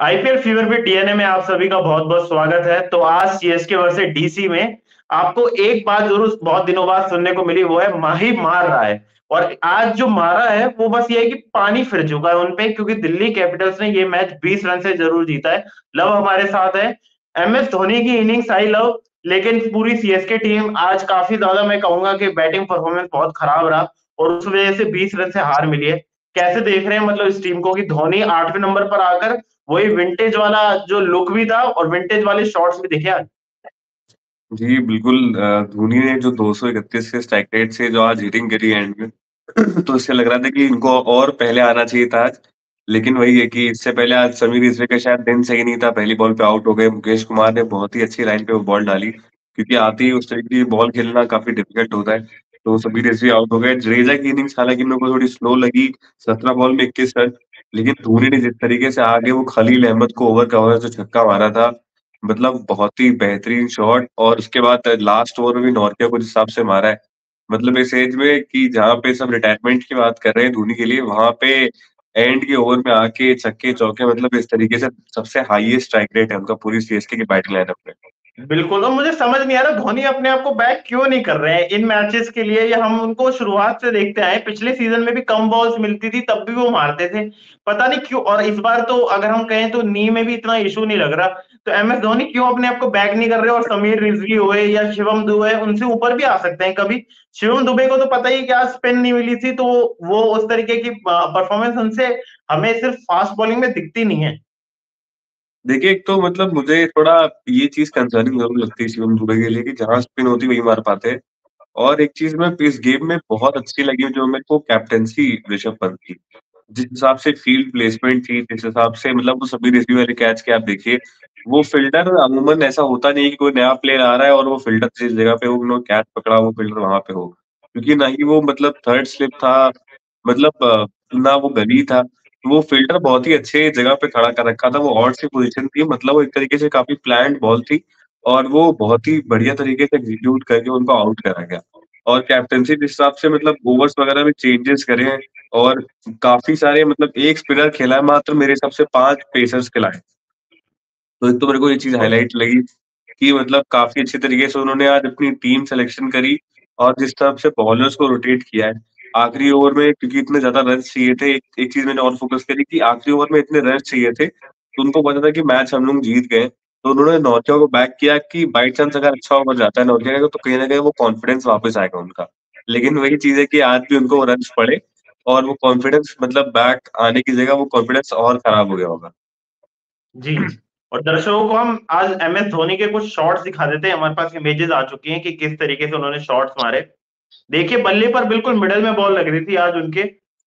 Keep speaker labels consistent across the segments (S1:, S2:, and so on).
S1: IPL fever पे DNA में आप सभी का बहुत बहुत स्वागत है। तो आज सीएसके वर्सेस डीसी में आपको एक बात जरूर बहुत दिनों बाद सुनने को मिली, वो है माही मार रहा है। और आज जो मारा है वो बस ये है कि पानी फिर चुका है उनपे, क्योंकि दिल्ली कैपिटल्स ने ये मैच 20 रन से जरूर जीता है। लव हमारे साथ है। एमएस धोनी की इनिंग्स आई लव, लेकिन पूरी सीएसके टीम आज काफी ज्यादा, मैं कहूंगा कि बैटिंग परफॉर्मेंस बहुत खराब रहा और उस वजह से 20 रन से हार मिली है। कैसे देख रहे हैं मतलब इस टीम को कि धोनी 8वें नंबर पर आकर वही विंटेज वाला जो लुक भी था और विंटेज वाले शॉट्स भी दिखे आज।
S2: जी, बिल्कुल धोनी ने जो 231 के स्ट्राइक रेट से जो आज हिटिंग करी एंड में तो इससे लग रहा था कि इनको और पहले आना चाहिए था आज। लेकिन वही है कि इससे पहले आज समीर रिजवी का शायद दिन सही नहीं था, पहली बॉल पे आउट हो गए। मुकेश कुमार ने बहुत ही अच्छी लाइन पे वो बॉल डाली, क्योंकि आते ही उस तरीके की बॉल खेलना काफ़ी डिफिकल्ट होता है। तो समीर रिजवी आउट हो गए। जडेजा की इनिंग्स हालाँकि मेरे को थोड़ी स्लो लगी, 17 बॉल में 21 रन। लेकिन धोनी ने जिस तरीके से आगे वो खलील अहमद को ओवर कवर जो छक्का मारा था, मतलब बहुत ही बेहतरीन शॉट। और उसके बाद लास्ट ओवर में भी नॉर्के को जिस हिसाब से मारा है, मतलब इस एज में कि जहाँ पे सब रिटायरमेंट की बात कर रहे हैं धोनी के लिए, वहाँ पे एंड के ओवर में आके छक्के-चौके, मतलब इस तरीके से सबसे हाईएस्ट स्ट्राइक रेट है उनका पूरी सीएसके की बैटिंग लाइनअप में।
S1: बिल्कुल, और मुझे समझ नहीं आ रहा धोनी अपने आप को बैक क्यों नहीं कर रहे हैं इन मैचेस के लिए। या हम उनको शुरुआत से देखते आए, पिछले सीजन में भी कम बॉल्स मिलती थी तब भी वो मारते थे, पता नहीं क्यों। और इस बार तो अगर हम कहें तो नी में भी इतना इशू नहीं लग रहा। तो एमएस धोनी क्यों अपने आप को बैक नहीं कर रहे? और समीर रिजवी हुए या शिवम दुबे, उनसे ऊपर भी आ सकते हैं कभी। शिवम दुबे को तो पता ही क्या स्पिन नहीं मिली थी, तो वो उस तरीके की परफॉर्मेंस उनसे हमें सिर्फ फास्ट बॉलिंग में दिखती नहीं है।
S2: देखिए, एक तो मतलब मुझे थोड़ा ये चीज़ कंसर्निंग ज़रूर लगती है शिवम दुबे के लिए कि जहाँ स्पिन होती है वहीं मार पाते हैं। और एक चीज़ मैं इस गेम में बहुत अच्छी लगी जो मेरे को, कैप्टेंसी ऋषभ पंत की। जिस हिसाब से फील्ड प्लेसमेंट थी, जिस हिसाब से मतलब वो सभी रिसीव वाले कैच के आप देखिए, वो फील्डर अमूमन ऐसा होता नहीं है कि कोई नया प्लेयर आ रहा है और वो फील्डर जिस जगह पे उन्होंने कैच पकड़ा वो फील्डर वहाँ पे हो। क्योंकि ना ही वो मतलब थर्ड स्लिप था, मतलब ना वो गली था। वो फील्डर बहुत ही अच्छे जगह पे खड़ा कर रखा था, वो ऑड सी पोज़ीशन थी, मतलब वो एक तरीके से काफ़ी प्लान्ड बॉल थी और वो बहुत ही बढ़िया तरीके से एग्ज़ीक्यूट करके उनको आउट करा गया। और कैप्टेंसी जिस हिसाब से मतलब ओवर्स वगैरह में चेंजेस करे हैं और काफ़ी सारे, मतलब एक स्पिनर खेला है मात्र, मेरे हिसाब से 5 पेसर्स खिलाए। तो एक तो मेरे को ये चीज़ हाइलाइट लगी कि मतलब काफ़ी अच्छे तरीके से उन्होंने आज अपनी टीम सिलेक्शन करी और जिस तरह से बॉलर्स को रोटेट किया है। आखिरी ओवर में क्योंकि इतने ज़्यादा रन्स चाहिए थे, एक एक चीज़ मैंने और फ़ोकस करी कि आखिरी ओवर में इतने रन्स चाहिए थे, तो उनको पता था कि मैच हम लोग जीत गए। तो उन्होंने नौटिया को बैक किया कि बाय चांस अगर अच्छा ओवर जाता है नौटिया का, तो कहीं न कहीं वो कॉन्फिडेंस वापस आएगा उनका। लेकिन वही चीज़ है कि आज भी उनको रन्स पड़े और वो कॉन्फिडेंस, मतलब बैक आने की जगह वो कॉन्फिडेंस और खराब हो गया होगा।
S1: जी। और दर्शकों को हम आज एमएस धोनी के कुछ शॉट्स दिखा देते हैं। हमारे पास इमेजेस आ चुकी हैं कि किस तरीके से उन्होंने शॉट्स मारे। देखिए, बल्ले पर बिल्कुल मिडल में बॉल लग रही थी आज उनके।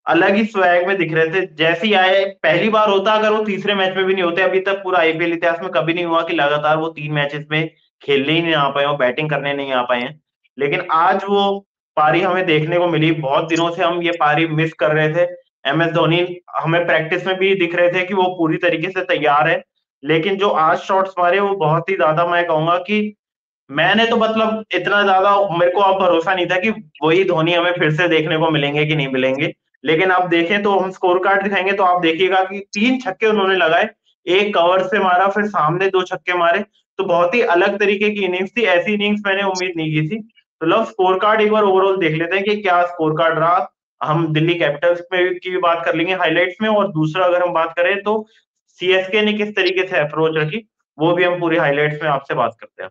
S1: अलग ही स्वैग में दिख रहे थे। जैसे ही आए, पहली बार होता अगर वो तीसरे मैच में भी नहीं होते, अभी तक पूरा आईपीएल इतिहास में कभी नहीं हुआ कि लगातार वो 3 मैचेस में खेलने ही नहीं आ पाए और बैटिंग करने नहीं आ पाए हैं। लेकिन आज वो पारी हमें देखने को मिली। बहुत दिनों से हम ये पारी मिस कर रहे थे। एमएस धोनी हमें प्रैक्टिस में भी दिख रहे थे कि वो पूरी तरीके से तैयार है। लेकिन जो आज शॉट्स मारे वो बहुत ही ज़्यादा, मैं कहूँगा कि मैंने तो मतलब इतना ज़्यादा मेरे को अब भरोसा नहीं था कि वही धोनी हमें फिर से देखने को मिलेंगे कि नहीं मिलेंगे। लेकिन आप देखें तो हम स्कोर कार्ड दिखाएँगे तो आप देखिएगा कि 3 छक्के उन्होंने लगाए, 1 कवर से मारा, फिर सामने 2 छक्के मारे। तो बहुत ही अलग तरीके की इनिंग्स थी, ऐसी इनिंग्स मैंने उम्मीद नहीं की थी। तो लो स्कोर कार्ड एक बार ओवरऑल देख लेते हैं कि क्या स्कोर कार्ड रहा। हम दिल्ली कैपिटल्स में की भी बात कर लेंगे हाइलाइट्स में, और दूसरा अगर हम बात करें तो सीएसके ने किस तरीके से अप्रोच रखी, वो भी हम पूरी हाइलाइट्स में आपसे बात करते हैं।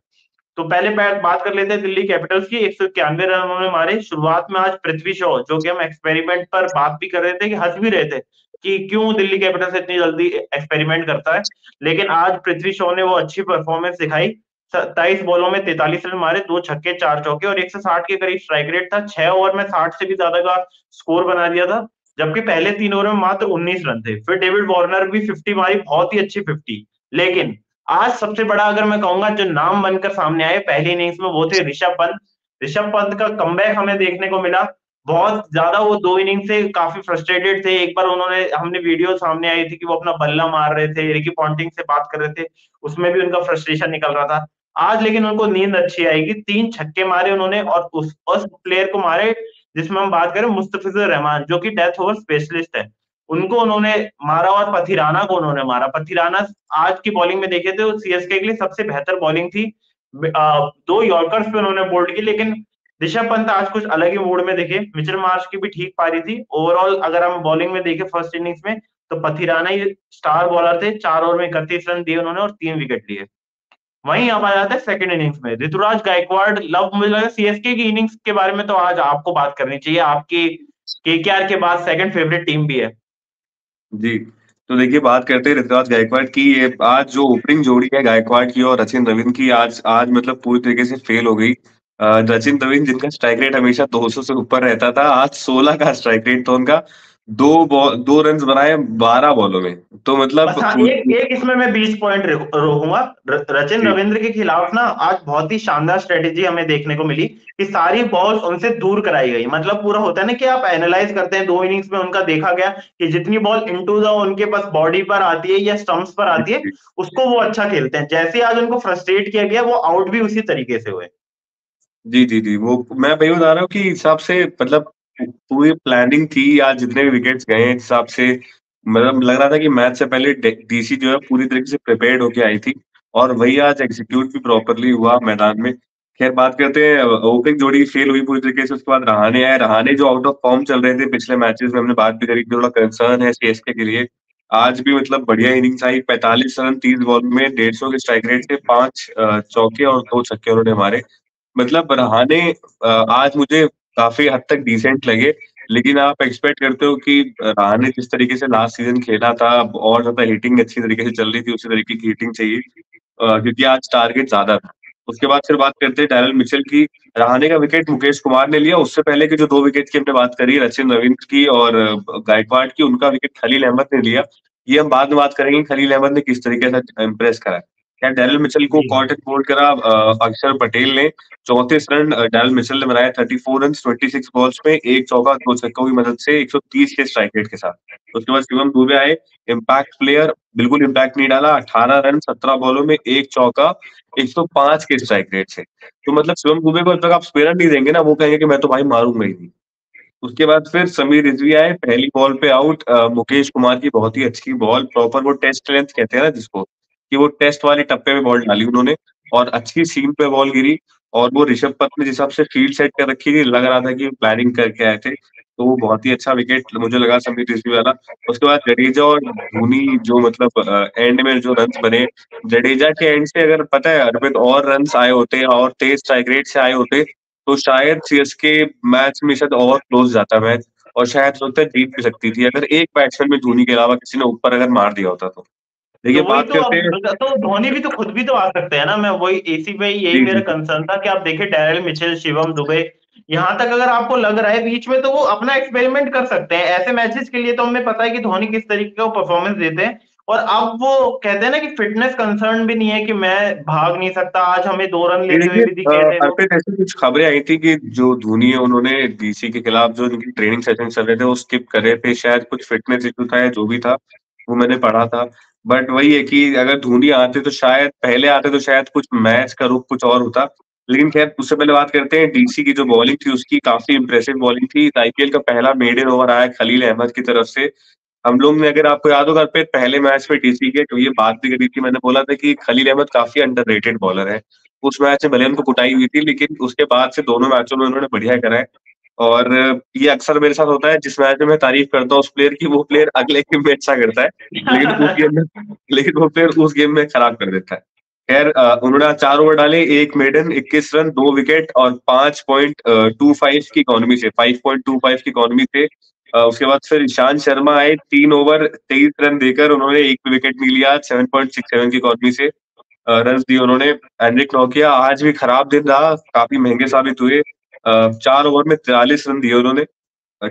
S1: तो पहले बात कर लेते हैं दिल्ली कैपिटल्स की। 191 रन उन्होंने मारे। शुरुआत में आज पृथ्वी शॉ, जो कि हम एक्सपेरिमेंट पर बात भी कर रहे थे कि हँस भी रहे थे कि क्यों दिल्ली कैपिटल्स इतनी जल्दी एक्सपेरिमेंट करता है। लेकिन आज पृथ्वी शॉ ने वो अच्छी परफॉर्मेंस दिखाई। 27 बॉलों में 43 रन मारे, 2 छक्के 4 चौके और 160 के करीब स्ट्राइक रेट था। 6 ओवर में 60 से भी ज्यादा का स्कोर बना दिया था। जबकि पहले 3 ओवर में मात्र 19 रन थे। फिर डेविड वार्नर भी 50 मारी, बहुत ही अच्छी 50। लेकिन आज सबसे बड़ा अगर मैं कहूँगा जो नाम बनकर सामने आए पहली इनिंग्स में, वो थे ऋषभ पंत। ऋषभ पंत का कमबैक हमें देखने को मिला। बहुत ज़्यादा वो 2 इनिंग से काफ़ी फ्रस्ट्रेटेड थे। एक बार उन्होंने, हमने वीडियो सामने आई थी कि वो अपना बल्ला मार रहे थे, रिकी पॉन्टिंग से बात कर रहे थे, उसमें भी उनका फ्रस्ट्रेशन निकल रहा था। आज लेकिन उनको नींद अच्छी आएगी, 3 छक्के मारे उन्होंने और उस प्लेयर को मारे जिसमें हम बात करें मुस्तफिजुर रहमान, जो कि डेथ ओवर स्पेशलिस्ट है। उनको उन्होंने मारा और पथिराना को उन्होंने मारा। पथिराना आज की बॉलिंग में देखे तो सीएसके के लिए सबसे बेहतर बॉलिंग थी। 2 यॉर्कर्स पे उन्होंने बोल्ड की, लेकिन ऋषभ पंत आज कुछ अलग ही मूड में दिखे। मिचेल मार्श की भी ठीक पारी थी। ओवरऑल अगर हम बॉलिंग में देखें फर्स्ट इनिंग्स में, तो पथिराना ही स्टार बॉलर थे। 4 ओवर में 31 रन दिए उन्होंने और 3 विकेट लिए। वहीं अब आ जाता है सेकंड इनिंग्स में, ऋतुराज गायकवाड़ लव। मुझे लगा सीएसके की इनिंग्स के बारे में तो आज आपको बात करनी चाहिए, आपकी केकेआर के बाद सेकंड फेवरेट टीम भी है।
S2: जी, तो देखिए बात करते हैं ऋतुराज गायकवाड़ की। ये आज जो ओपनिंग जोड़ी है गायकवाड़ की और सचिन रविंद्र की, आज आज मतलब पूरी तरीके से फेल हो गई। सचिन रविंद्र जिनका स्ट्राइक रेट हमेशा 200 से ऊपर रहता था, आज 16 का स्ट्राइक रेट था उनका। 2 रन्स बनाए 12 बॉलों में, तो मतलब
S1: बस हाँ, एक एक इसमें मैं 20 पॉइंट रोकूंगा। सचिन
S2: जी,
S1: रविंद्र के खिलाफ ना आज बहुत ही शानदार स्ट्रेटेजी हमें देखने को मिली कि सारी बॉल्स उनसे दूर कराई गई। मतलब पूरा होता है ना कि आप एनालाइज करते हैं, 2 इनिंग्स में उनका देखा गया कि जितनी बॉल इनटू द उनके पास बॉडी पर आती है या स्टंप्स पर
S2: जी,
S1: आती है,
S2: जी।
S1: उसको वो अच्छा खेलते हैं। जैसे आज उनको फ्रस्ट्रेट किया गया, वो आउट भी उसी तरीके से हुए।
S2: जी, जी, जी। वो मैं वही बता रहा हूँ कि हिसाब से मतलब पूरी प्लानिंग थी, आज जितने भी विकेट्स गए हैं हिसाब से मतलब लग रहा था कि मैच से पहले डीसी जो है पूरी तरीके से प्रिपेयर्ड होके आई थी और वही आज एग्जीक्यूट भी प्रॉपर्ली हुआ मैदान में। खैर बात करते हैं ओपनिंग जोड़ी फेल हुई पूरी तरीके से, उसके बाद रहाणे आए। रहाणे जो आउट ऑफ फॉर्म चल रहे थे पिछले मैचेस में, हमने बात भी करी, थोड़ा कंसर्न है सीएसके के लिए। आज भी मतलब बढ़िया इनिंग्स आई, 45 रन 30 बॉल में 150 के स्ट्राइक रेट से 5 चौके और 2 छक्के उन्होंने मारे। मतलब रहाणे आज मुझे काफ़ी हद तक डिसेंट लगे, लेकिन आप एक्सपेक्ट करते हो कि रहाणे जिस तरीके से लास्ट सीज़न खेला था, अब और ज़्यादा हिटिंग अच्छी तरीके से चल रही थी, उसी तरीके की हिटिंग चाहिए क्योंकि आज टारगेट ज़्यादा था। उसके बाद फिर बात करते हैं डैरेल मिचेल की। रहाणे का विकेट मुकेश कुमार ने लिया, उससे पहले के जो 2 विकेट की हमने बात करी सचिन रविंद्र की और गायकवाड़ की, उनका विकेट खलील अहमद ने लिया। ये हम बाद में बात करेंगे खलील अहमद ने किस तरीके से इम्प्रेस करा है। खैर डैरेल मिचेल को
S1: जी
S2: कॉट एंड बोल्ड करा अक्षर पटेल ने। 34 रन डैरेल मिचेल ने बनाए, 34 रन्स 26 बॉल्स में 1 चौका 2 छक्कों की मदद से 130 के स्ट्राइक रेट के साथ। उसके बाद शिवम दुबे आए, इम्पैक्ट प्लेयर, बिल्कुल इम्पैक्ट नहीं डाला, 18 रन 17 बॉलों में 1 चौका 105 के स्ट्राइक रेट से। तो मतलब शिवम दुबे को जब तक आप स्पिनर नहीं देंगे ना, वो कहेंगे कि मैं तो भाई मारूँगा ही नहीं। उसके बाद फिर समीर रिजवी आए, पहली बॉल पे आउट। मुकेश कुमार की बहुत ही अच्छी बॉल, प्रॉपर वो टेस्ट लेंथ कहते हैं ना जिसको, कि वो टेस्ट वाले टप्पे में बॉल डाली उन्होंने और अच्छी सीम पे बॉल गिरी और वो ऋषभ पंत ने जिस हिसाब से फील्ड सेट कर रखी थी, लग रहा था कि प्लानिंग करके आए थे। तो वो बहुत ही अच्छा विकेट मुझे लगा समीर रिजवी वाला। उसके बाद जडेजा और धोनी जो मतलब एंड में जो रन्स बने, जडेजा के एंड से अगर पता है अर्पित और रन्स आए होते और तेज स्ट्राइक रेट से आए होते, तो शायद सीएसके मैच में शायद और क्लोज जाता मैच और शायद सोचता है जीत भी सकती थी, अगर एक बैट्समैन में धोनी के अलावा किसी ने ऊपर अगर मार दिया होता तो। देखिए
S1: तो वही
S2: बात
S1: तो,
S2: करते हैं।
S1: अब तो धोनी भी तो खुद भी तो आ सकते हैं ना। मैं वही इसी पे यही
S2: जी,
S1: मेरा
S2: जी, जी।
S1: कंसर्न था कि आप देखें डैरेल मिचेल, शिवम दुबे, यहाँ तक अगर आपको लग रहा है बीच में, तो वो अपना एक्सपेरिमेंट कर सकते हैं। ऐसे मैचेस के लिए तो हमें पता है कि धोनी किस तरीके का परफॉर्मेंस देते हैं। और अब वो कहते हैं ना कि फिटनेस कंसर्न भी नहीं है कि मैं भाग नहीं सकता। आज हमें 2 रन
S2: ये
S1: लेते हुए
S2: देखिए
S1: भी दिखे थे वो।
S2: अर्पित ऐसी कुछ खबरें आई थी कि जो धोनी है उन्होंने डीसी के खिलाफ जो उनकी ट्रेनिंग सेशन चल रहे थे वो स्किप कर रहे थे, शायद कुछ फिटनेस इश्यू था या जो भी था, वो मैंने पढ़ा था। बट वही है कि अगर धोनी आते तो शायद पहले आते तो शायद कुछ मैच का रुख कुछ और होता। लेकिन खैर उससे पहले बात करते हैं डीसी की जो बॉलिंग थी उसकी काफ़ी इम्प्रेसिव बॉलिंग थी। आईपीएल का पहला मेडन ओवर आया खलील अहमद की तरफ से। हम लोग ने अगर आपको याद होगा अर्पित पहले मैच में डीसी के तो ये बात भी करी थी, मैंने बोला था कि खलील अहमद काफ़ी अंडररेटेड बॉलर है। उस मैच में भले उनको कुटाई हुई थी लेकिन उसके बाद से दोनों मैचों में उन्होंने बढ़िया करा है। और ये अक्सर मेरे साथ होता है जिस मैच में मैं तारीफ़ करता हूँ उस प्लेयर की, वो प्लेयर अगले गेम में अच्छा करता है, लेकिन उस गेम में लेकिन वो प्लेयर उस गेम में खराब कर देता है। खैर उन्होंने आज 4 ओवर डाले, 1 मेडन, 21 रन, 2 विकेट और 5.25 की इकॉनमी से 5.25 की इकॉनमी से उसके बाद फिर ईशांत शर्मा आए, 3 ओवर 23 रन देकर उन्होंने 1 भी विकेट नहीं लिया, 7.67 की इकॉनमी से रन्स दिए उन्होंने। एनरिक नोकिया आज भी खराब दिन रहा, काफ़ी महँगे साबित हुए। 4 ओवर में 43 रन दिए उन्होंने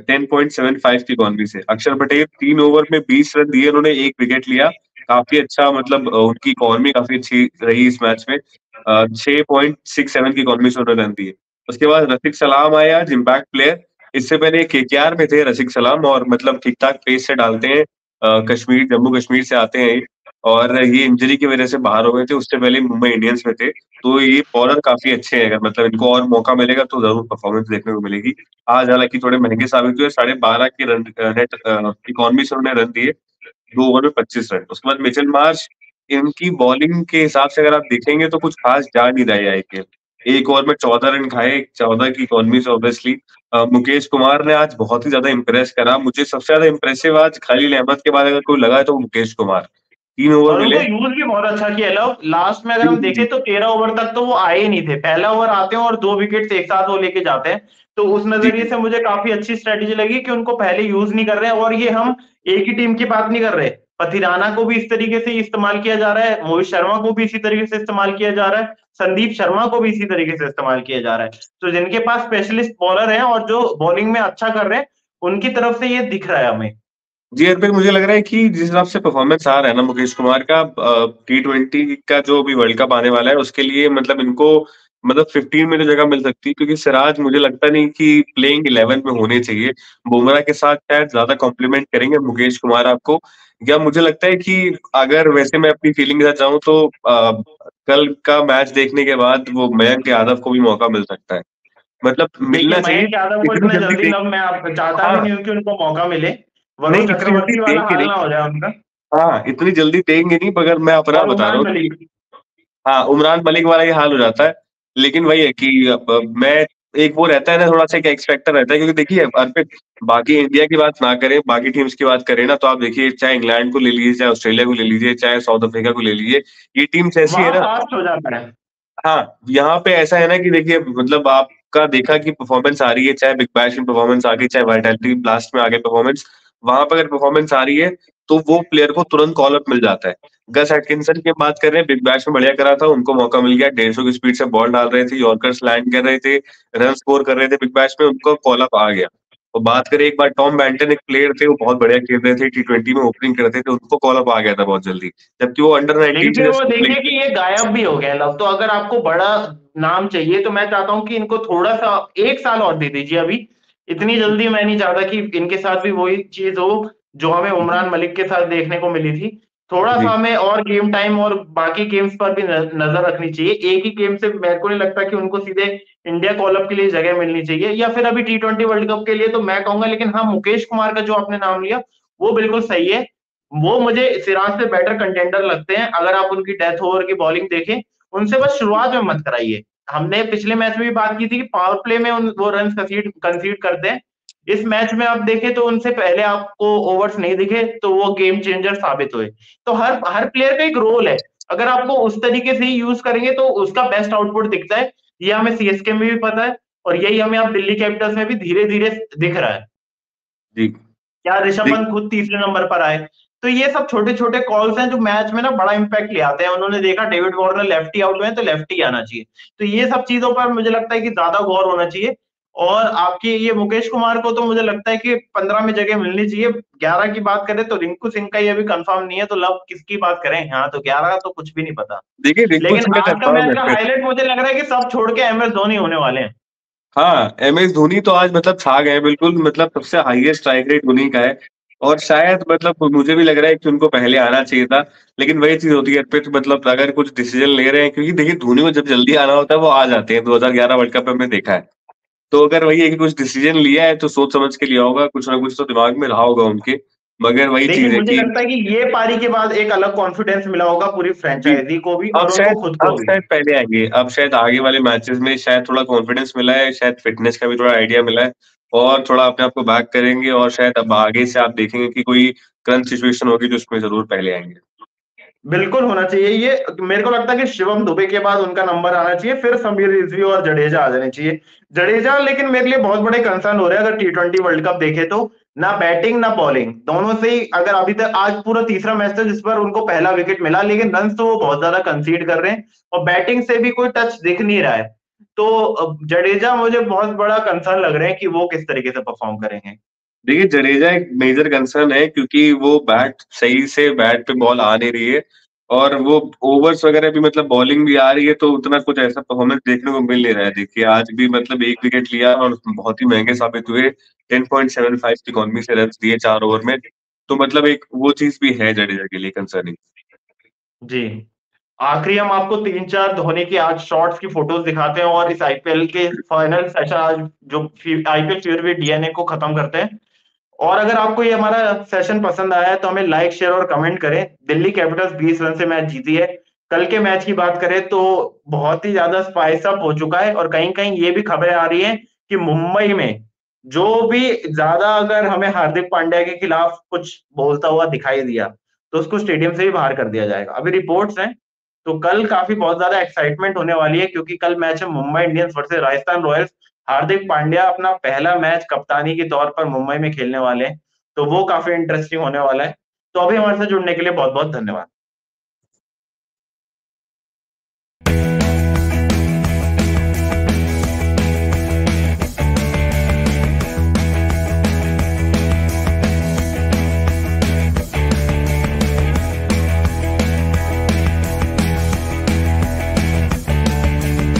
S2: 10.75 की इकॉनमी से। अक्षर पटेल 3 ओवर में 20 रन दिए उन्होंने, 1 विकेट लिया। काफ़ी अच्छा मतलब उनकी इकॉनमी काफ़ी अच्छी रही इस मैच में। 6.67 की इकॉनमी से उन्होंने रन दिए। उसके बाद रसिक सलाम आए आज इम्पैक्ट प्लेयर। इससे पहले केकेआर में थे रसिक सलाम और मतलब ठीक-ठाक पेस से डालते हैं। कश्मीर जम्मू कश्मीर से आते हैं ये। और ये इंजरी की वजह से बाहर हो गए थे, उससे पहले मुंबई इंडियंस में थे। तो ये बॉलर काफ़ी अच्छे हैं, अगर मतलब इनको और मौका मिलेगा तो ज़रूर परफॉर्मेंस देखने को मिलेगी। आज हालाँकि थोड़े महँगे साबित हुए, 12.5 के रन नेट इकॉनमी से उन्होंने रन दिए, 2 ओवर में 25 रन। उसके बाद मिचेल मार्श, इनकी बॉलिंग के हिसाब से अगर आप देखेंगे तो कुछ खास जा नहीं रहा है आईपीएल। 1 ओवर में 14 रन खाए, 14 की इकॉनमी से ऑब्वियसली। मुकेश कुमार ने आज बहुत ही ज़्यादा इम्प्रेस करा। मुझे सबसे ज़्यादा इम्प्रेसिव आज खलील अहमद के बाद अगर कोई लगा है तो वो मुकेश कुमार। 3 ओवर
S1: और उनको
S2: मिले।
S1: यूज भी बहुत अच्छा किया लव। लास्ट में अगर
S2: जी,
S1: हम
S2: जी, जी।
S1: देखें तो 13 ओवर तक तो वो आए ही नहीं थे। पहला ओवर आते हैं और 2 विकेट एक साथ वो लेके जाते हैं। तो उस
S2: जी,
S1: नजरिए
S2: जी।
S1: से मुझे काफी अच्छी स्ट्रेटेजी लगी कि उनको पहले यूज नहीं कर रहे हैं। और ये हम एक ही टीम की बात नहीं कर रहे। पथिराना को भी इस तरीके से इस्तेमाल किया जा रहा है, मोहित शर्मा को भी इसी तरीके से इस्तेमाल किया जा रहा है, संदीप शर्मा को भी इसी तरीके से इस्तेमाल किया जा रहा है। तो जिनके पास स्पेशलिस्ट बॉलर हैं और जो बॉलिंग में अच्छा कर रहे हैं, उनकी तरफ से ये दिख रहा है हमें।
S2: जी, अर्पित मुझे लग रहा है कि जिस हिसाब से परफॉर्मेंस आ रहा है ना मुकेश कुमार का, टी20 का जो अभी वर्ल्ड कप आने वाला है उसके लिए मतलब इनको मतलब 15 में तो जगह मिल सकती है, क्योंकि सिराज मुझे लगता नहीं कि प्लेइंग 11 में होने चाहिए। बुमराह के साथ शायद ज़्यादा कॉम्प्लीमेंट करेंगे मुकेश कुमार आपको। या मुझे लगता है कि अगर वैसे मैं अपनी फीलिंग के साथ जाऊँ तो कल का मैच देखने के बाद वो मयंक यादव को भी मौका मिल सकता है। मतलब
S1: देखिए
S2: मिलना चाहिए,
S1: मयंक यादव को
S2: इतनी
S1: इतना
S2: जल्दी
S1: जल्दी
S2: देख।
S1: लव मैं आप चाहता भी
S2: हाँ,
S1: नहीं हूं कि उनको मौका मिले।
S2: नहीं
S1: वरुण
S2: इतनी जल्दी
S1: चक्रवर्ती वाला
S2: देंगे
S1: हाल
S2: नहीं।
S1: ना हो जाए उनका।
S2: हाँ, इतनी जल्दी देंगे नहीं, मगर मैं अपना
S1: और
S2: बता रहा
S1: उमरान
S2: हूँ कि
S1: मलिक।
S2: हाँ, उमरान मलिक वाला ये हाल हो जाता है। लेकिन वही है कि मैं एक वो रहता है ना, थोड़ा-सा एक एक्स फैक्टर रहता है, क्योंकि देखिए अर्पित, बाकी इंडिया की बात ना करें, बाकी टीम्स की बात करें ना, तो आप देखिए चाहे इंग्लैंड को ले लीजिए, चाहे ऑस्ट्रेलिया को ले लीजिए, चाहे साउथ अफ्रीका को ले लीजिए, ये टीम्स ऐसी है
S1: वहां
S2: ना।
S1: फास्ट हो जाता है।
S2: हाँ, यहाँ पे ऐसा है ना कि देखिए मतलब आपका देखा कि परफॉर्मेंस आ रही है, चाहे बिग बैश में परफॉर्मेंस आ गई, चाहे वाइटलिटी ब्लास्ट में आ गई परफॉर्मेंस, वहाँ पे अगर परफॉर्मेंस आ रही है, तो वो प्लेयर को तुरंत कॉल अप मिल जाता है। गस एटकिंसन की बात कर रहे हैं, बिग बैश में बढ़िया करा था, उनको मौका मिल गया, 150 की स्पीड से बॉल डाल रहे थे, यॉर्कर्स लैंड कर रहे थे, रन स्कोर कर रहे थे बिग बैश में, उनको कॉल अप आ गया। और बात करें एक बार टॉम बैंटन, एक प्लेयर थे, वो बहुत बढ़िया खेल रहे थे, टी20 में ओपनिंग करते थे, उनको कॉल अप आ गया था बहुत जल्दी। जबकि वो अंडर
S1: लेकिन
S2: 19 से
S1: फिर वो
S2: जस्ट प्ले।
S1: देखिए कि ये गायब भी हो गया लव। तो अगर आपको बड़ा नाम चाहिए तो मैं चाहता हूं कि इनको थोड़ा सा 1 साल और दे दीजिए अभी। इतनी जल्दी मैं नहीं चाहता कि इनके साथ भी वही चीज हो जो हमें
S2: जी,
S1: उमरान मलिक के साथ देखने को मिली थी। थोड़ा सा
S2: जी।
S1: हमें और गेम टाइम और बाकी गेम्स पर भी नजर रखनी चाहिए। एक ही गेम से मेरे को नहीं लगता कि उनको सीधे इंडिया कॉल अप के लिए जगह मिलनी चाहिए, या फिर अभी टी20 वर्ल्ड कप के लिए तो मैं कहूंगा। लेकिन हाँ, मुकेश कुमार का जो आपने नाम लिया वो बिल्कुल सही है। वो मुझे सिराज से बेटर कंटेंडर लगते हैं। अगर आप उनकी डेथ ओवर की बॉलिंग देखें, उनसे बस शुरुआत में मत कराइए। हमने पिछले मैच में भी बात की थी कि पावर प्ले में वो रन कंसीड करते हैं। इस मैच में आप देखें तो उनसे पहले आपको ओवर्स नहीं दिखे तो वो गेम चेंजर साबित हुए। तो हर हर प्लेयर का एक रोल है। अगर आपको उस तरीके से ही यूज करेंगे तो उसका बेस्ट आउटपुट दिखता है। ये हमें सीएसके में भी पता है और यही हमें अब दिल्ली कैपिटल्स में भी धीरे धीरे दिख रहा है।
S2: जी।
S1: क्या ऋषभ
S2: देख
S1: पंत खुद तीसरे नंबर पर आए। तो ये सब छोटे छोटे कॉल्स हैं जो मैच में ना बड़ा इंपैक्ट ले आते हैं। उन्होंने देखा डेविड वार्नर लेफ्टी आउट हुए हैं तो लेफ्टी आना चाहिए। तो ये सब चीजों पर मुझे लगता है कि ज्यादा गौर होना चाहिए। और आपके ये मुकेश कुमार को तो मुझे लगता है कि 15 में जगह मिलनी चाहिए। 11 की बात करें तो रिंकू सिंह का ये अभी कंफर्म नहीं है, तो लव किसकी बात करें। हाँ, तो 11 तो कुछ भी नहीं पता।
S2: देखिए, रिंकू
S1: लेकिन
S2: सिंह का
S1: आज का
S2: कंफर्म
S1: मैच
S2: है
S1: का
S2: फिर।
S1: हाईलाइट मुझे लग रहा है कि सब छोड़ के एम एस धोनी होने वाले हैं।
S2: हाँ, एमएस धोनी तो आज मतलब छा गए बिल्कुल, मतलब सबसे हाईएस्ट स्ट्राइक रेट धोनी का है। और शायद मतलब मुझे भी लग रहा है कि उनको पहले आना चाहिए था। लेकिन वही चीज़ होती है फिर, मतलब अगर कुछ डिसीजन ले रहे हैं, क्योंकि देखिए धोनी को जब जल्दी आना होता है वो आ जाते हैं, 2011 वर्ल्ड कप में हमने देखा है। तो अगर वही है कि कुछ डिसीजन लिया है तो सोच समझ के लिया होगा, कुछ ना कुछ तो दिमाग में रहा होगा उनके। मगर वही
S1: देखिए
S2: चीज़ है
S1: मुझे
S2: कि
S1: लगता है कि ये पारी के बाद एक अलग कॉन्फिडेंस मिला होगा पूरी
S2: जी,
S1: फ्रेंचाइजी को भी
S2: अब
S1: और उनको
S2: शायद
S1: खुद
S2: अब
S1: को भी।
S2: शायद पहले आएँगे, अब शायद आगे वाले मैचेज़ में शायद थोड़ा कॉन्फिडेंस मिला है, शायद फिटनेस का भी थोड़ा आइडिया मिला है, और थोड़ा अपने आप को बैक करेंगे, और शायद अब आगे से आप देखेंगे कि कोई क्रंच सिचुएशन होगी तो उसमें ज़रूर पहले आएँगे।
S1: बिल्कुल होना चाहिए ये। मेरे को लगता है कि शिवम दुबे के बाद उनका नंबर आना चाहिए, फिर समीर रिजवी और जडेजा आ जाने चाहिए। जडेजा लेकिन मेरे लिए बहुत बड़े कंसर्न हो रहे हैं। अगर टी20 वर्ल्ड कप देखे तो ना बैटिंग ना बॉलिंग दोनों से ही, अगर अभी तक आज पूरा तीसरा मैच था जिस पर उनको पहला विकेट मिला, लेकिन रन तो वो बहुत ज्यादा कंसीड कर रहे हैं और बैटिंग से भी कोई टच दिख नहीं रहा है। तो जडेजा मुझे बहुत बड़ा कंसर्न लग रहे हैं कि वो किस तरीके से परफॉर्म करेंगे।
S2: देखिए, जडेजा एक मेजर कंसर्न है, क्योंकि वो सही से बैट पे बॉल आ नहीं रही है, और वो ओवर्स वगैरह भी मतलब बॉलिंग भी आ रही है, तो उतना कुछ ऐसा परफॉर्मेंस देखने को मिल नहीं रहा है। देखिए, आज भी मतलब 1 विकेट लिया और बहुत ही महँगे साबित हुए, 10.75 की इकॉनमी से रन्स दिए 4 ओवर में। तो मतलब एक वो चीज़ भी है जडेजा के लिए कंसर्निंग।
S1: जी। आखिरी हम आपको 3-4 धोनी की आज शॉट्स की फोटोज दिखाते हैं और इस आईपीएल के फाइनल सेशन आज जो आईपीएल फीवर भी डीएनए को खत्म करते हैं। और अगर आपको ये हमारा सेशन पसंद आया है तो हमें लाइक शेयर और कमेंट करें। दिल्ली कैपिटल्स 20 रन से मैच जीती है। कल के मैच की बात करें तो बहुत ही ज्यादा स्पाइस अप हो चुका है और कहीं कहीं ये भी खबरें आ रही हैं कि मुंबई में जो भी ज्यादा अगर हमें हार्दिक पांड्या के खिलाफ कुछ बोलता हुआ दिखाई दिया तो उसको स्टेडियम से भी बाहर कर दिया जाएगा। अभी रिपोर्ट्स हैं तो कल काफी बहुत ज्यादा एक्साइटमेंट होने वाली है क्योंकि कल मैच है Mumbai Indians versus Rajasthan Royals. Hardik Pandya अपना पहला मैच कप्तानी के तौर पर मुंबई में खेलने वाले हैं तो वो काफी इंटरेस्टिंग होने वाला है। तो अभी हमारे साथ जुड़ने के लिए बहुत बहुत धन्यवाद।